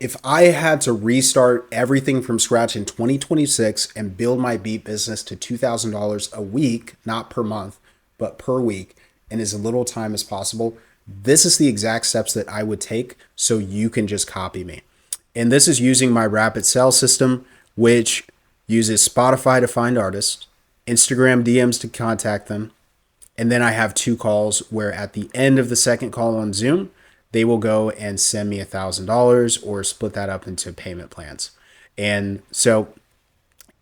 If I had to restart everything from scratch in 2026 and build my beat business to $2,000 a week, not per month, but per week, in as little time as possible, this is the exact steps that I would take so you can just copy me. And this is using my rapid sales system, which uses Spotify to find artists, Instagram DMs to contact them, and then I have two calls where at the end of the second call on Zoom, they will go and send me $1,000 or split that up into payment plans. And so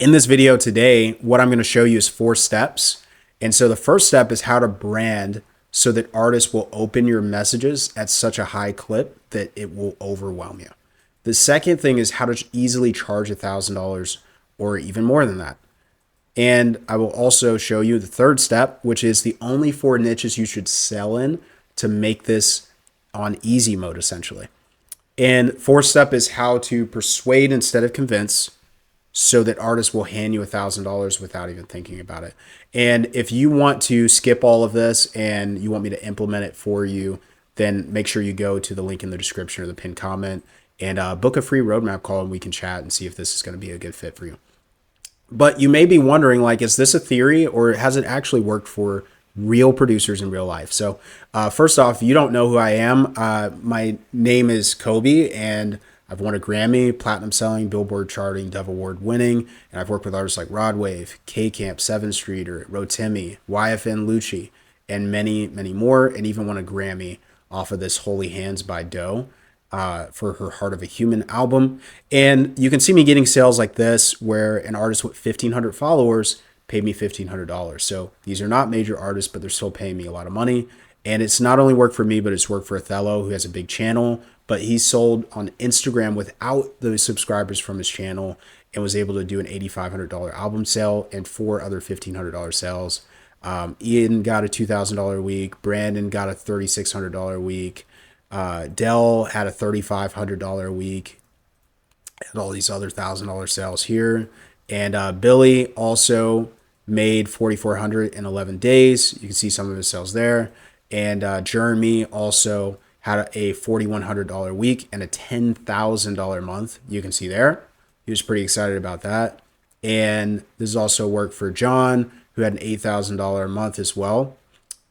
in this video today, what I'm going to show you is 4 steps. And so the first step is how to brand so that artists will open your messages at such a high clip that it will overwhelm you. The second thing is how to easily charge $1,000 or even more than that. And I will also show you the third step, which is the only 4 niches you should sell in to make this on easy mode, essentially. And fourth step is how to persuade instead of convince so that artists will hand you $1,000 without even thinking about it. And if you want to skip all of this and you want me to implement it for you, then make sure you go to the link in the description or the pinned comment and book a free roadmap call and we can chat and see if this is going to be a good fit for you. But you may be wondering, like, is this a theory or has it actually worked for real producers in real life? So first off, you don't know who I am. My name is Kobe, and I've won a Grammy, platinum selling, Billboard charting, Dove Award winning, and I've worked with artists like Rod Wave, K-Camp, 7th Streeter, Rotimi, YFN Lucci, and many, many more, and even won a Grammy off of this Holy Hands by Doe for her Heart of a Human album. And you can see me getting sales like this where an artist with 1,500 followers paid me $1,500. So these are not major artists, but they're still paying me a lot of money. And it's not only worked for me, but it's worked for Othello, who has a big channel, but he sold on Instagram without the subscribers from his channel and was able to do an $8,500 album sale and 4 other $1,500 sales. Ian got a $2,000 a week. Brandon got a $3,600 a week. Dell had a $3,500 a week. And all these other $1,000 sales here. And Billy also made 4,400 in 11 days. You can see some of his sales there. And Jeremy also had a $4,100 week and a $10,000 month. You can see there. He was pretty excited about that. And this has also worked for John, who had an $8,000 month as well.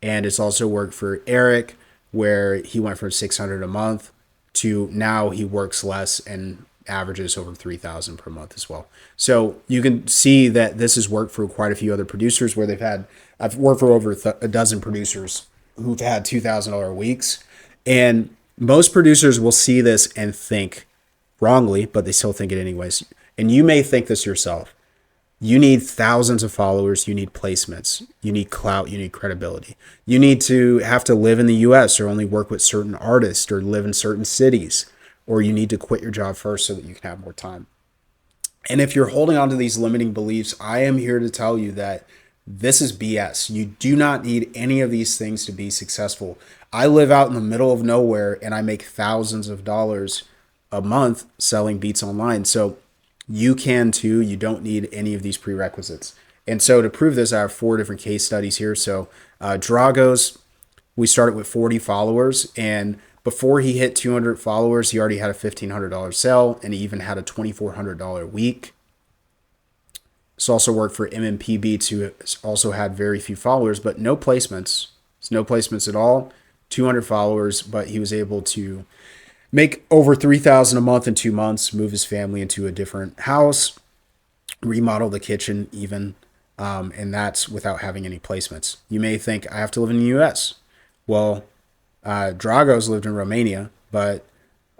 And it's also worked for Eric, where he went from 600 a month to now he works less and averages over 3,000 per month as well. So you can see that this has worked for quite a few other producers where I've worked for over a dozen producers who've had $2,000 weeks. And most producers will see this and think wrongly, but they still think it anyways. And you may think this yourself. You need thousands of followers. You need placements. You need clout. You need credibility. You need to have to live in the US or only work with certain artists or live in certain cities, or you need to quit your job first so that you can have more time. And if you're holding on to these limiting beliefs, I am here to tell you that this is BS. You do not need any of these things to be successful. I live out in the middle of nowhere and I make thousands of dollars a month selling beats online. So you can too. You don't need any of these prerequisites. And so to prove this, I have 4 different case studies here. So Dragos, we started with 40 followers, and before he hit 200 followers, he already had a $1,500 sale, and he even had a $2,400 week. This also worked for MMP Beats, who also had very few followers, but no placements. It's no placements at all. 200 followers, but he was able to make over $3,000 a month in 2 months, move his family into a different house, remodel the kitchen even, and that's without having any placements. You may think, I have to live in the US. Well, Dragos lived in Romania, but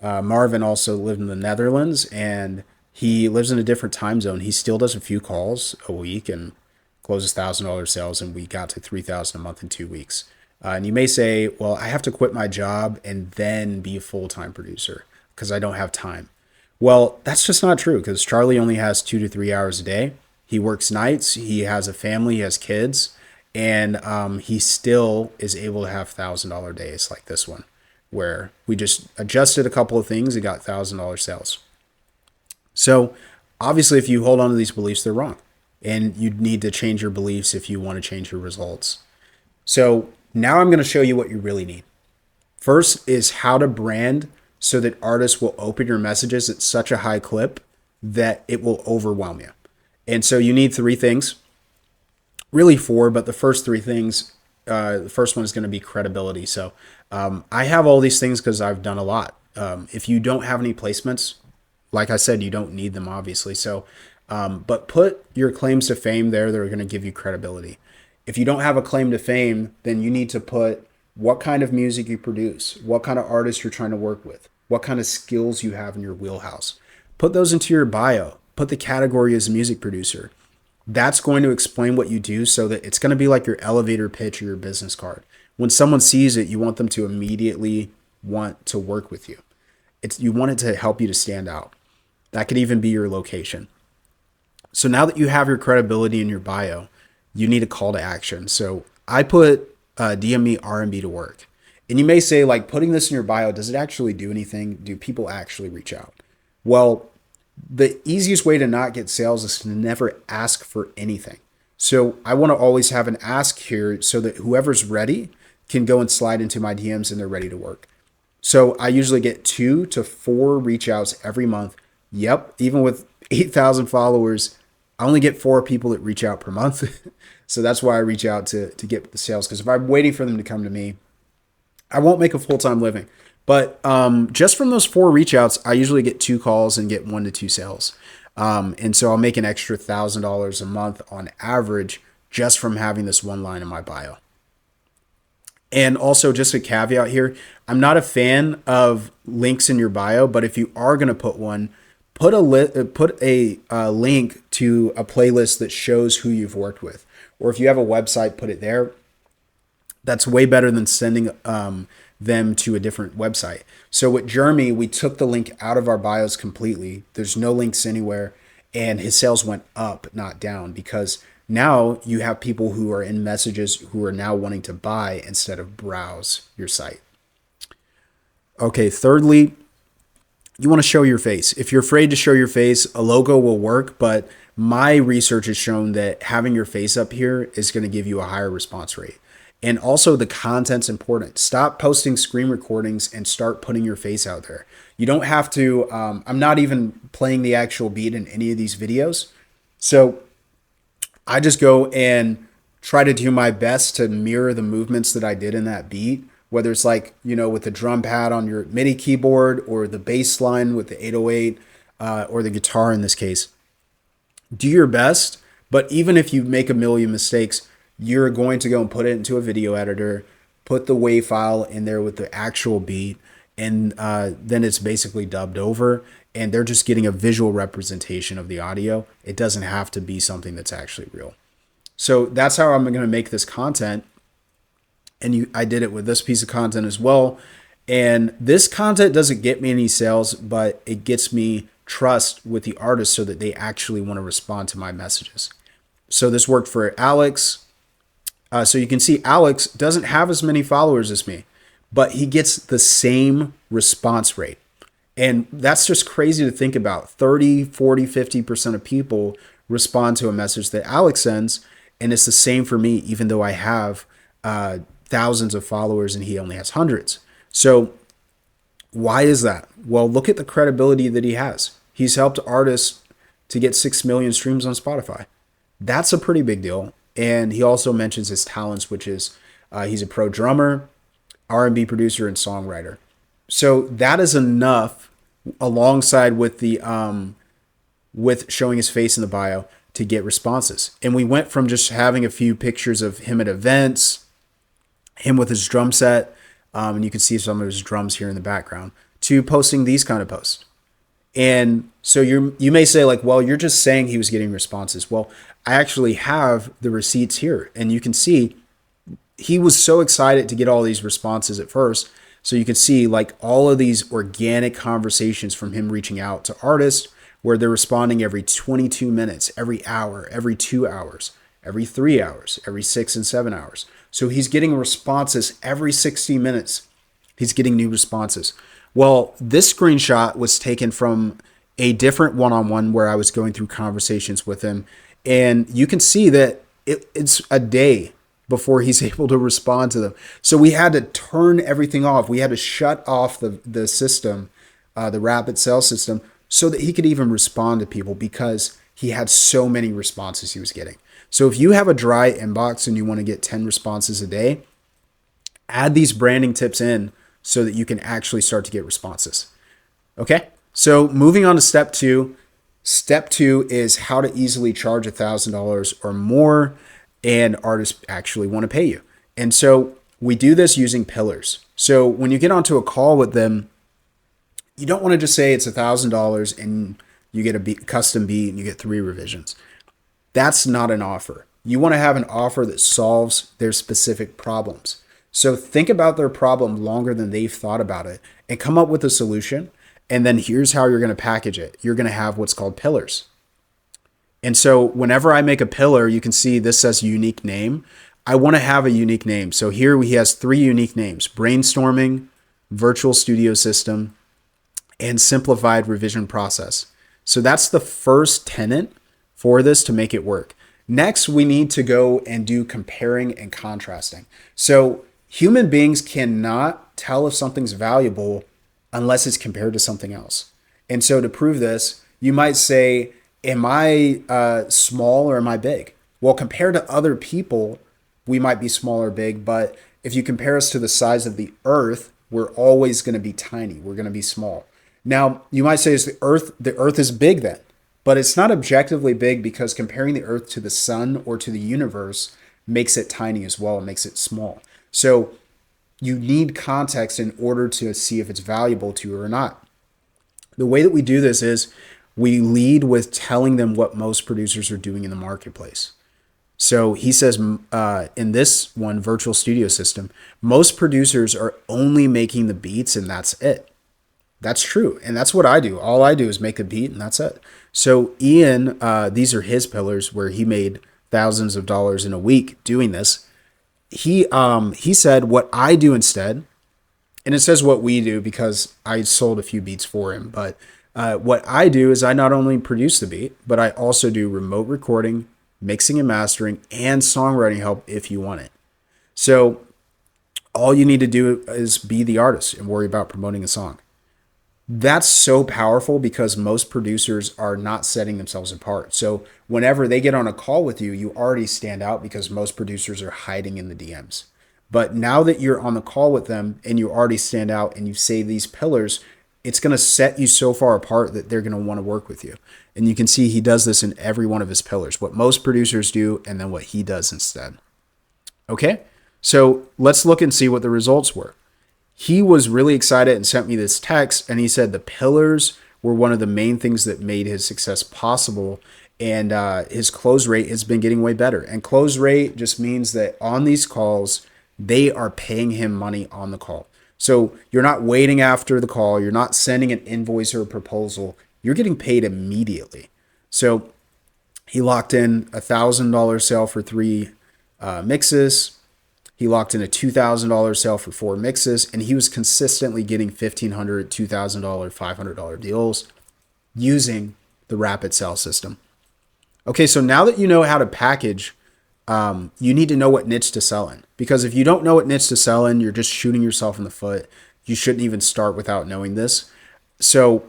Marvin also lived in the Netherlands, and he lives in a different time zone. He still does a few calls a week and closes $1,000 sales, and we got to $3,000 a month in 2 weeks. And you may say, well, I have to quit my job and then be a full-time producer because I don't have time. Well, that's just not true because Charlie only has 2 to 3 hours a day. He works nights. He has a family. He has kids. And he still is able to have $1,000 days like this one where we just adjusted a couple of things and got $1,000 sales. So obviously, if you hold on to these beliefs, they're wrong. And you need to change your beliefs if you want to change your results. So now I'm going to show you what you really need. First is how to brand so that artists will open your messages at such a high clip that it will overwhelm you. And so you need three things, really four, but the first three things, the first one is going to be credibility. So I have all these things because I've done a lot. If you don't have any placements, like I said, you don't need them, obviously. So, but put your claims to fame there that are going to give you credibility. If you don't have a claim to fame, then you need to put what kind of music you produce, what kind of artists you're trying to work with, what kind of skills you have in your wheelhouse. Put those into your bio. Put the category as a music producer. That's going to explain what you do so that it's going to be like your elevator pitch or your business card. When someone sees it, you want them to immediately want to work with you. You want it to help you to stand out. That could even be your location. So now that you have your credibility in your bio, you need a call to action. So I put DM me R&B to work. And you may say, like, putting this in your bio, does it actually do anything? Do people actually reach out? Well, the easiest way to not get sales is to never ask for anything. So I want to always have an ask here so that whoever's ready can go and slide into my DMs and they're ready to work. So I usually get 2 to 4 reach outs every month. Yep, even with 8,000 followers, I only get 4 people that reach out per month. So that's why I reach out to get the sales. Because if I'm waiting for them to come to me, I won't make a full-time living. But just from those 4 reach outs, I usually get 2 calls and get 1 to 2 sales. And so I'll make an extra $1,000 a month on average just from having this one line in my bio. And also, just a caveat here, I'm not a fan of links in your bio, but if you are going to put one, put a link to a playlist that shows who you've worked with. Or if you have a website, put it there. That's way better than sending them to a different website. So with Jeremy, we took the link out of our bios completely. There's no links anywhere. And his sales went up, not down, because now you have people who are in messages who are now wanting to buy instead of browse your site. Okay, thirdly, you want to show your face. If you're afraid to show your face, a logo will work, but my research has shown that having your face up here is going to give you a higher response rate. And also the content's important. Stop posting screen recordings and start putting your face out there. You don't have to, I'm not even playing the actual beat in any of these videos. So I just go and try to do my best to mirror the movements that I did in that beat, whether it's like, with the drum pad on your MIDI keyboard or the bass line with the 808 or the guitar in this case. Do your best, but even if you make a million mistakes, you're going to go and put it into a video editor, put the WAV file in there with the actual beat, and then it's basically dubbed over, and they're just getting a visual representation of the audio. It doesn't have to be something that's actually real. So that's how I'm going to make this content, and I did it with this piece of content as well. And this content doesn't get me any sales, but it gets me trust with the artist so that they actually want to respond to my messages. So this worked for Alex. So you can see Alex doesn't have as many followers as me, but he gets the same response rate. And that's just crazy to think about. 30, 40, 50% of people respond to a message that Alex sends. And it's the same for me, even though I have thousands of followers and he only has hundreds. So why is that? Well, look at the credibility that he has. He's helped artists to get 6 million streams on Spotify. That's a pretty big deal. And he also mentions his talents, which is he's a pro drummer, R&B producer, and songwriter. So that is enough, alongside with the with showing his face in the bio, to get responses. And we went from just having a few pictures of him at events, him with his drum set, and you can see some of his drums here in the background, to posting these kind of posts. And so you may say, like, well, you're just saying he was getting responses. Well, I actually have the receipts here, and you can see he was so excited to get all these responses at first. So you can see, like, all of these organic conversations from him reaching out to artists where they're responding every 22 minutes, every hour, every 2 hours, every 3 hours, every 6 and 7 hours. So he's getting responses every 60 minutes. He's getting new responses. Well, this screenshot was taken from a different one-on-one where I was going through conversations with him. And you can see that it's a day before he's able to respond to them. So we had to turn everything off. We had to shut off the system, the rapid sale system, so that he could even respond to people because he had so many responses he was getting. So if you have a dry inbox and you want to get 10 responses a day, add these branding tips in so that you can actually start to get responses. Okay, so moving on to step two. Step two is how to easily charge $1,000 or more and artists actually want to pay you. And so we do this using pillars. So when you get onto a call with them, you don't want to just say it's $1,000 and you get a custom beat and you get 3 revisions. That's not an offer. You want to have an offer that solves their specific problems. So think about their problem longer than they've thought about it and come up with a solution. And then here's how you're going to package it. You're going to have what's called pillars. And so whenever I make a pillar, you can see this says unique name. I want to have a unique name. So here he has 3 unique names: brainstorming, virtual studio system, and simplified revision process. So that's the first tenet for this to make it work. Next, we need to go and do comparing and contrasting. So human beings cannot tell if something's valuable unless it's compared to something else. And so to prove this, you might say, am I small or am I big? Well, compared to other people, we might be small or big, but if you compare us to the size of the earth, we're always going to be tiny. We're going to be small. Now, you might say, is the earth is big then, but it's not objectively big because comparing the earth to the sun or to the universe makes it tiny as well and makes it small. So you need context in order to see if it's valuable to you or not. The way that we do this is we lead with telling them what most producers are doing in the marketplace. So he says in this one, virtual studio system, most producers are only making the beats and that's it. That's true. And that's what I do. All I do is make a beat and that's it. So Ian, these are his pillars where he made thousands of dollars in a week doing this. He said what I do instead, and it says what we do because I sold a few beats for him, but what I do is I not only produce the beat, but I also do remote recording, mixing and mastering, and songwriting help if you want it. So all you need to do is be the artist and worry about promoting a song. That's so powerful because most producers are not setting themselves apart. So whenever they get on a call with you, you already stand out because most producers are hiding in the DMs. But now that you're on the call with them and you already stand out and you say these pillars, it's going to set you so far apart that they're going to want to work with you. And you can see he does this in every one of his pillars, what most producers do and then what he does instead. Okay, so let's look and see what the results were. He was really excited and sent me this text, and he said the pillars were one of the main things that made his success possible, and his close rate has been getting way better. And close rate just means that on these calls, they are paying him money on the call. So you're not waiting after the call. You're not sending an invoice or a proposal. You're getting paid immediately. So he locked in $1,000 sale for 3 mixes. He locked in a $2,000 sale for 4 mixes, and he was consistently getting $1,500, $2,000, $500 deals using the rapid sale system. Okay, so now that you know how to package, you need to know what niche to sell in. Because if you don't know what niche to sell in, you're just shooting yourself in the foot. You shouldn't even start without knowing this. So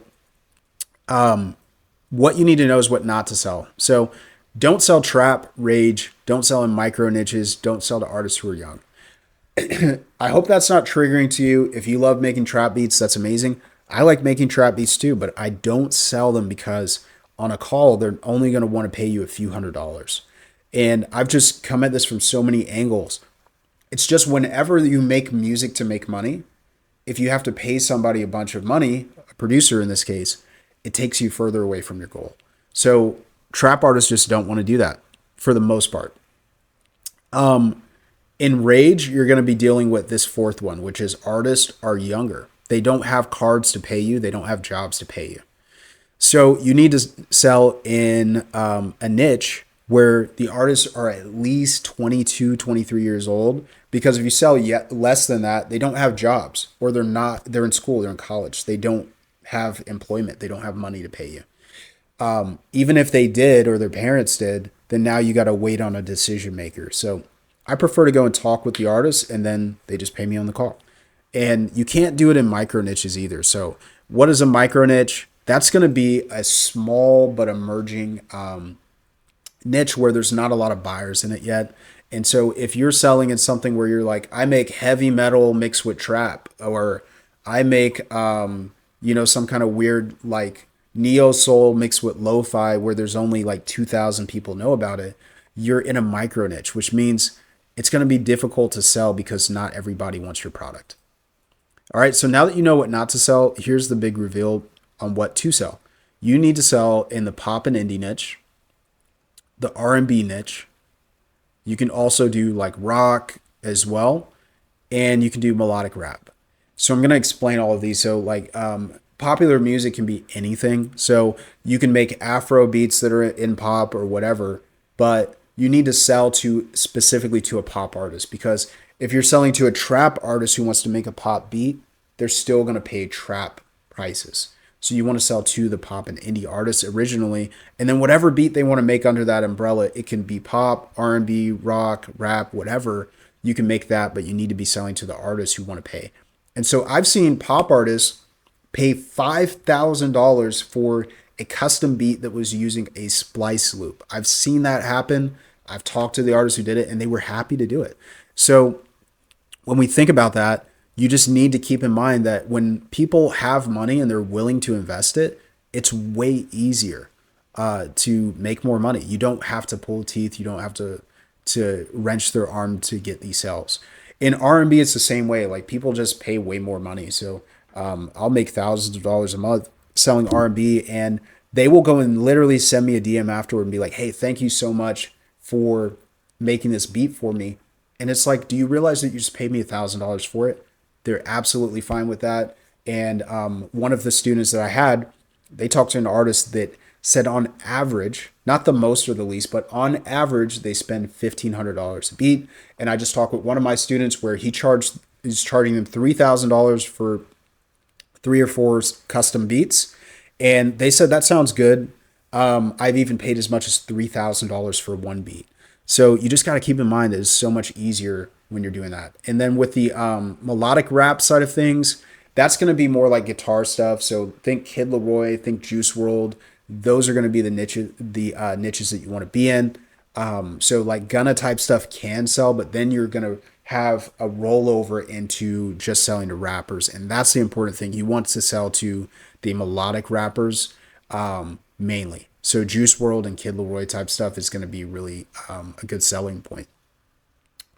what you need to know is what not to sell. So don't sell trap, rage, don't sell in micro niches, don't sell to artists who are young. I hope that's not triggering to you. If you love making trap beats, that's amazing. I like making trap beats too, but I don't sell them because on a call, they're only going to want to pay you a few $100s. And I've just come at this from so many angles. It's just whenever you make music to make money, if you have to pay somebody a bunch of money, a producer in this case, it takes you further away from your goal. So trap artists just don't want to do that for the most part. In rage, you're going to be dealing with this 4th one, which is artists are younger. They don't have cards to pay you. They don't have jobs to pay you. So you need to sell in a niche where the artists are at least 22, 23 years old. Because if you sell yet less than that, they don't have jobs, or they're in school, they're in college. They don't have employment. They don't have money to pay you. Even if they did, or their parents did, then now you got to wait on a decision maker. So I prefer to go and talk with the artist and then they just pay me on the call. And you can't do it in micro niches either. So what is a micro niche? That's going to be a small but emerging niche where there's not a lot of buyers in it yet. And so if you're selling in something where you're like, I make heavy metal mixed with trap, or I make, some kind of weird like neo soul mixed with lo-fi where there's only like 2,000 people know about it, you're in a micro niche, which means it's going to be difficult to sell because not everybody wants your product. All right. So now that you know what not to sell, here's the big reveal on what to sell. You need to sell in the pop and indie niche, the R&B niche. You can also do like rock as well, and you can do melodic rap. So I'm going to explain all of these. So like popular music can be anything. So you can make Afro beats that are in pop or whatever, but you need to sell to specifically to a pop artist, because if you're selling to a trap artist who wants to make a pop beat, they're still going to pay trap prices. So you want to sell to the pop and indie artists originally, and then whatever beat they want to make under that umbrella, it can be pop, R&B, rock, rap, whatever. You can make that, but you need to be selling to the artists who want to pay. And so I've seen pop artists pay $5,000 for a custom beat that was using a splice loop. I've seen that happen. I've talked to the artists who did it, and they were happy to do it. So when we think about that, you just need to keep in mind that when people have money and they're willing to invest it, it's way easier to make more money. You don't have to pull teeth. You don't have to wrench their arm to get these sales. In R&B, it's the same way. Like people just pay way more money. So I'll make thousands of dollars a month selling R&B, and they will go and literally send me a DM afterward and be like, hey, thank you so much for making this beat for me. And it's like, do you realize that you just paid me $1,000 for it? They're absolutely fine with that. And one of the students that I had, they talked to an artist that said on average, not the most or the least, but on average, they spend $1,500 a beat. And I just talked with one of my students where he's charging them $3,000 for 3 or 4 custom beats. And they said, that sounds good. I've even paid as much as $3,000 for one beat. So you just got to keep in mind that it's so much easier when you're doing that. And then with the melodic rap side of things, that's going to be more like guitar stuff. So think Kid Laroi, think Juice WRLD. Those are going to be the niches that you want to be in. So like Gunna type stuff can sell, but then you're going to have a rollover into just selling to rappers. And that's the important thing. You want to sell to the melodic rappers mainly. So Juice WRLD and Kid Laroi type stuff is going to be really a good selling point.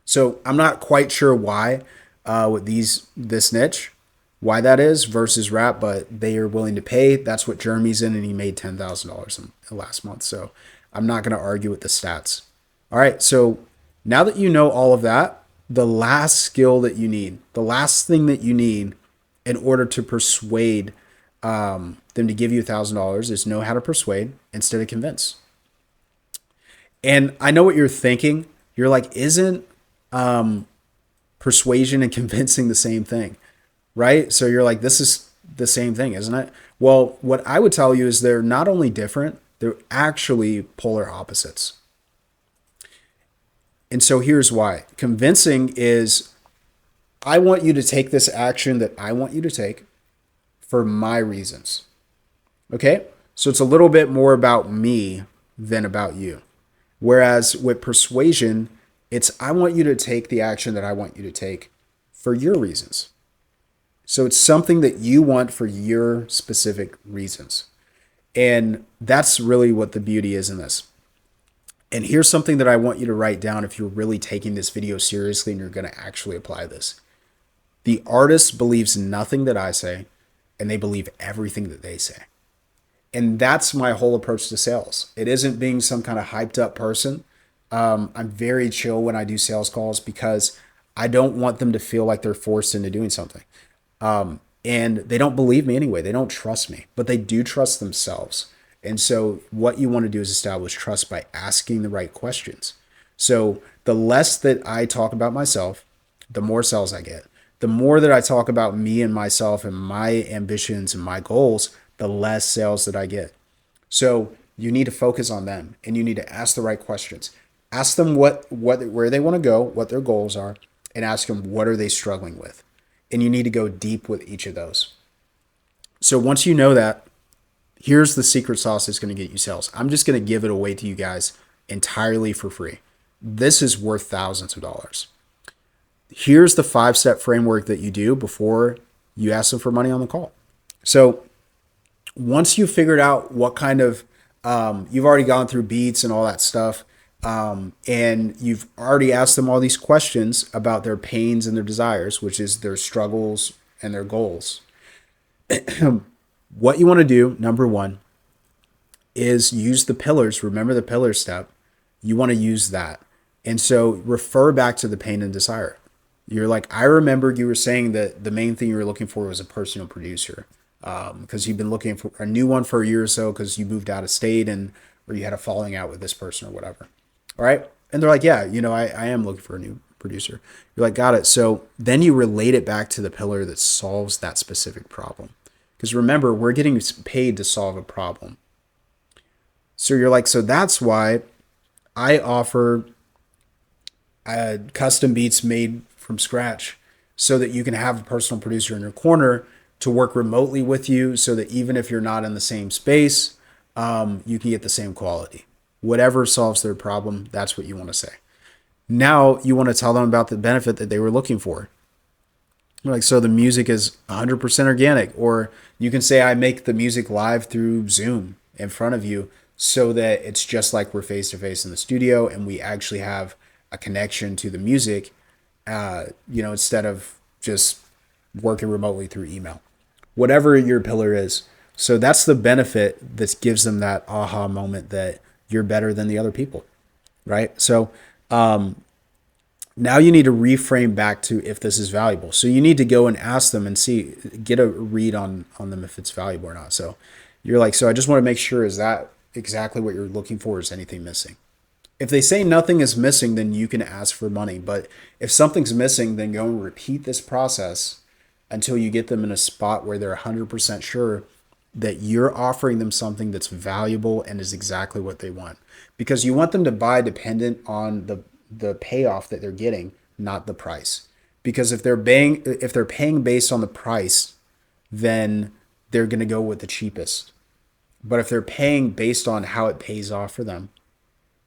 So I'm not quite sure why with this niche, why that is versus rap, but they are willing to pay. That's what Jeremy's in, and he made $10,000 in the last month. So I'm not going to argue with the stats. All right, so now that you know all of that, the last skill that you need, the last thing that you need in order to persuade them to give you $1,000 is know how to persuade instead of convince. And I know what you're thinking. You're like, isn't persuasion and convincing the same thing, right? So you're like, this is the same thing, isn't it? Well, what I would tell you is they're not only different, they're actually polar opposites. And so here's why. Convincing is, I want you to take this action that I want you to take for my reasons. Okay? So it's a little bit more about me than about you. Whereas with persuasion, it's I want you to take the action that I want you to take for your reasons. So it's something that you want for your specific reasons. And that's really what the beauty is in this. And here's something that I want you to write down if you're really taking this video seriously and you're going to actually apply this. The artist believes nothing that I say, and they believe everything that they say. And that's my whole approach to sales. It isn't being some kind of hyped up person. I'm very chill when I do sales calls because I don't want them to feel like they're forced into doing something. And they don't believe me anyway. They don't trust me, but they do trust themselves. And so what you want to do is establish trust by asking the right questions. So the less that I talk about myself, the more sales I get. The more that I talk about me and myself and my ambitions and my goals, the less sales that I get. So you need to focus on them and you need to ask the right questions. Ask them where they want to go, what their goals are, and ask them what are they struggling with. And you need to go deep with each of those. So once you know that, here's the secret sauce that's going to get you sales. I'm just going to give it away to you guys entirely for free. This is worth thousands of dollars. Here's the 5-step framework that you do before you ask them for money on the call. So once you've figured out what kind of, you've already gone through beats and all that stuff, and you've already asked them all these questions about their pains and their desires, which is their struggles and their goals. What you want to do, number one, is use the pillars. Remember the pillar step. You want to use that. And so refer back to the pain and desire. You're like, I remember you were saying that the main thing you were looking for was a personal producer, because you've been looking for a new one for a year or so because you moved out of state and or you had a falling out with this person or whatever. All right. And they're like, yeah, I am looking for a new producer. You're like, got it. So then you relate it back to the pillar that solves that specific problem. Because remember, we're getting paid to solve a problem. So you're like, so that's why I offer custom beats made from scratch so that you can have a personal producer in your corner to work remotely with you so that even if you're not in the same space, you can get the same quality. Whatever solves their problem, that's what you want to say. Now you want to tell them about the benefit that they were looking for. Like, so the music is 100% organic, or you can say, I make the music live through Zoom in front of you so that it's just like we're face to face in the studio and we actually have a connection to the music, instead of just working remotely through email, whatever your pillar is. So that's the benefit that gives them that aha moment that you're better than the other people. Right. So, now you need to reframe back to if this is valuable. So you need to go and ask them and get a read on them if it's valuable or not. So you're like, so I just want to make sure, is that exactly what you're looking for? Is anything missing? If they say nothing is missing, then you can ask for money. But if something's missing, then go and repeat this process until you get them in a spot where they're 100% sure that you're offering them something that's valuable and is exactly what they want. Because you want them to buy dependent on the payoff that they're getting, not the price. Because if they're paying based on the price, then they're going to go with the cheapest. But if they're paying based on how it pays off for them,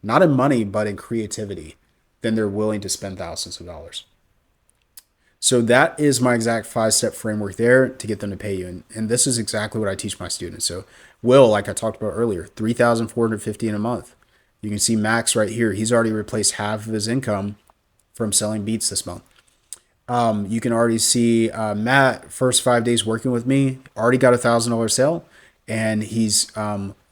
not in money, but in creativity, then they're willing to spend thousands of dollars. So that is my exact 5-step framework there to get them to pay you. And this is exactly what I teach my students. So Will, like I talked about earlier, $3,450 in a month. You can see Max right here. He's already replaced half of his income from selling beats this month. You can already see Matt, first 5 days working with me, already got $1,000 sale, and he's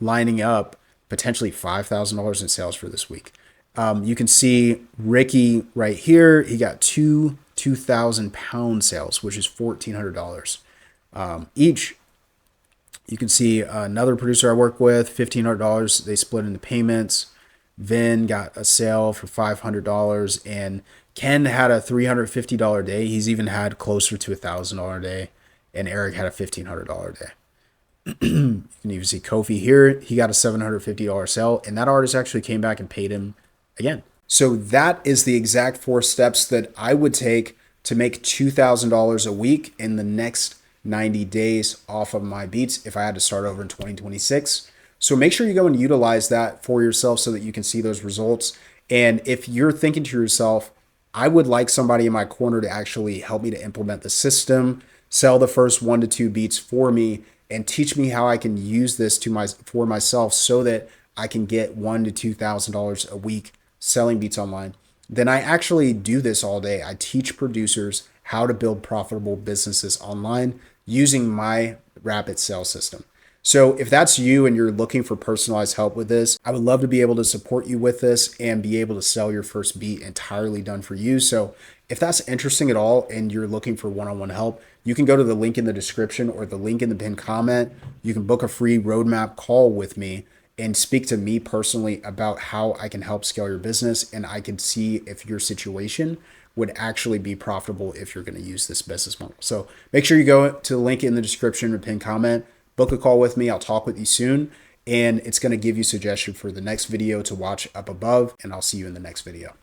lining up potentially $5,000 in sales for this week. You can see Ricky right here. He got two 2,000-pound sales, which is $1,400 each. You can see another producer I work with, $1,500. They split into payments. Vin got a sale for $500, and Ken had a $350 day. He's even had closer to $1,000 day, and Eric had a $1,500 day. You can even see Kofi here. He got a $750 sale, and that artist actually came back and paid him again. So that is the exact 4 steps that I would take to make $2,000 a week in the next 90 days off of my beats if I had to start over in 2026. So make sure you go and utilize that for yourself so that you can see those results. And if you're thinking to yourself, I would like somebody in my corner to actually help me to implement the system, sell the first 1 to 2 beats for me, and teach me how I can use this for myself so that I can get $1,000 to $2,000 a week selling beats online, then I actually do this all day. I teach producers how to build profitable businesses online using my rapid sales system. So if that's you and you're looking for personalized help with this, I would love to be able to support you with this and be able to sell your first beat entirely done for you. So if that's interesting at all and you're looking for one-on-one help, you can go to the link in the description or the link in the pinned comment. You can book a free roadmap call with me and speak to me personally about how I can help scale your business, and I can see if your situation would actually be profitable if you're going to use this business model. So make sure you go to the link in the description or pinned comment, book a call with me. I'll talk with you soon, and it's going to give you suggestion for the next video to watch up above, and I'll see you in the next video.